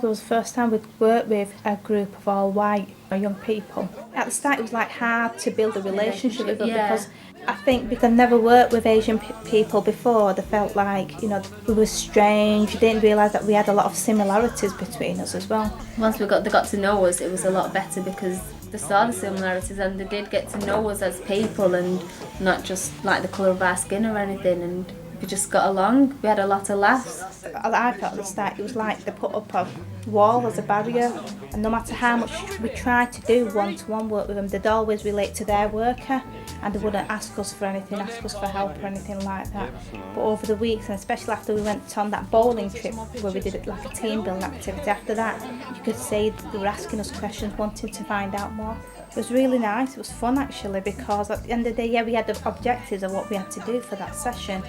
It was the first time we'd worked with a group of all white young people. At the start it was like hard to build a relationship with them because I think because I'd never worked with Asian people before, they felt like, you know, we were strange. They didn't realise that we had a lot of similarities between us as well. Once they got to know us, it was a lot better because they saw the similarities and they did get to know us as people and not just like the colour of our skin or anything, and we just got along. We had a lot of laughs. I felt at the start it was like they put up a wall as a barrier, and no matter how much we tried to do one-to-one work with them, they'd always relate to their worker and they wouldn't ask us for anything, ask us for help or anything like that. But over the weeks, and especially after we went on that bowling trip where we did it like a team building activity, after that you could see they were asking us questions, wanting to find out more. It was really nice, it was fun actually, because at the end of the day, yeah, we had the objectives of what we had to do for that session,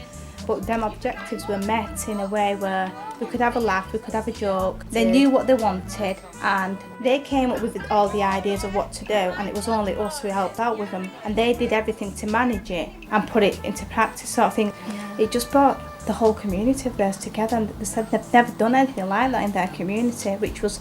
but them objectives were met in a way where we could have a laugh, we could have a joke. They knew what they wanted and they came up with all the ideas of what to do, and it was only us who helped out with them, and they did everything to manage it and put it into practice sort of thing. It just brought the whole community of theirs together, and they said they've never done anything like that in their community, which was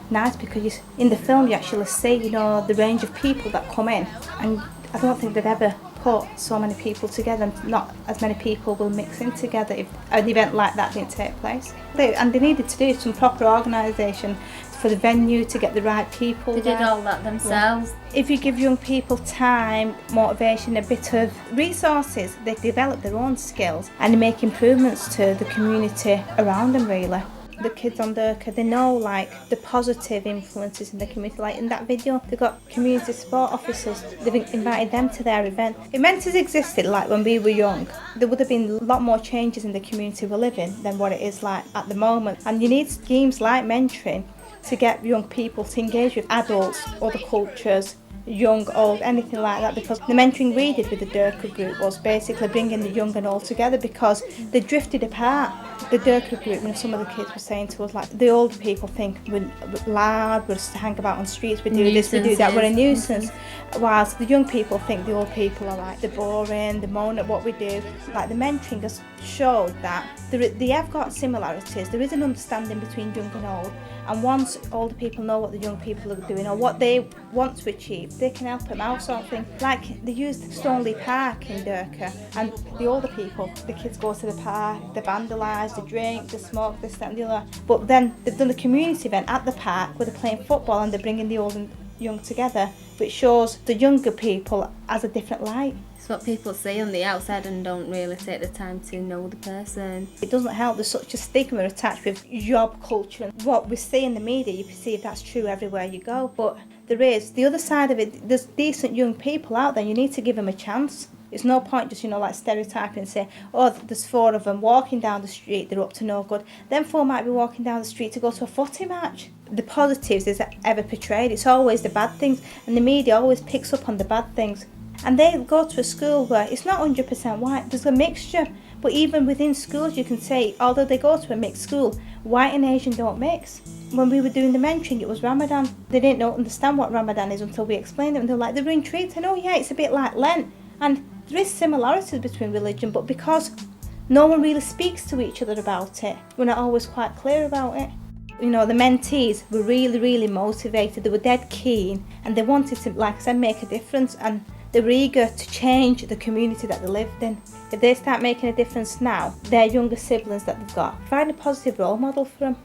nice because in the film you actually see, you know, the range of people that come in, and I don't think they've ever put so many people together, and not as many people will mix in together if an event like that didn't take place. And they needed to do some proper organisation for the venue to get the right people. They did all that themselves. If you give young people time, motivation, a bit of resources, they develop their own skills and they make improvements to the community around them really. The kids on Durka, they know like the positive influences in the community. Like in that video, they've got community support officers, they've invited them to their event. If mentors existed like when we were young, there would have been a lot more changes in the community we live in than what it is like at the moment. And you need schemes like mentoring to get young people to engage with adults, other cultures, young, old, anything like that, because the mentoring we did with the Durka group was basically bringing the young and old together because they drifted apart. The Durka group, when some of the kids were saying to us, like, the older people think we're loud, we're just hang about on the streets, we do this, we do that, we're a nuisance. Whilst the young people think the old people are like, they're boring, they moan at what we do. Like the mentoring has showed that they have got similarities, there is an understanding between young and old, and once older people know what the young people are doing or what they want to achieve, they can help them out sort of thing. Like they used Stoneleigh Park in Durka, and the older people, the kids go to the park, they vandalise, they drink, they smoke, this, that and the other. But then they've done a community event at the park where they're playing football and they're bringing the old and young together, which shows the younger people as a different light. It's what people see on the outside and don't really take the time to know the person. It doesn't help, there's such a stigma attached with job culture, and what we see in the media, you perceive that's true everywhere you go, but there is the other side of it. There's decent young people out there, you need to give them a chance. It's no point just, you know, like stereotyping and say, oh, there's 4 of them walking down the street, they're up to no good. Then 4 might be walking down the street to go to a footy match. The positives is ever portrayed, it's always the bad things, and the media always picks up on the bad things. And they go to a school where it's not 100% white, there's a mixture. But even within schools you can say, although they go to a mixed school, white and Asian don't mix. When we were doing the mentoring, it was Ramadan. They didn't understand what Ramadan is until we explained it, and they're like, they were intrigued, and oh yeah, it's a bit like Lent. And there is similarities between religion, but because no one really speaks to each other about it, we're not always quite clear about it. You know, the mentees were really, really motivated, they were dead keen, and they wanted to, like I said, make a difference, and they were eager to change the community that they lived in. If they start making a difference now, their younger siblings that they've got, find a positive role model for them.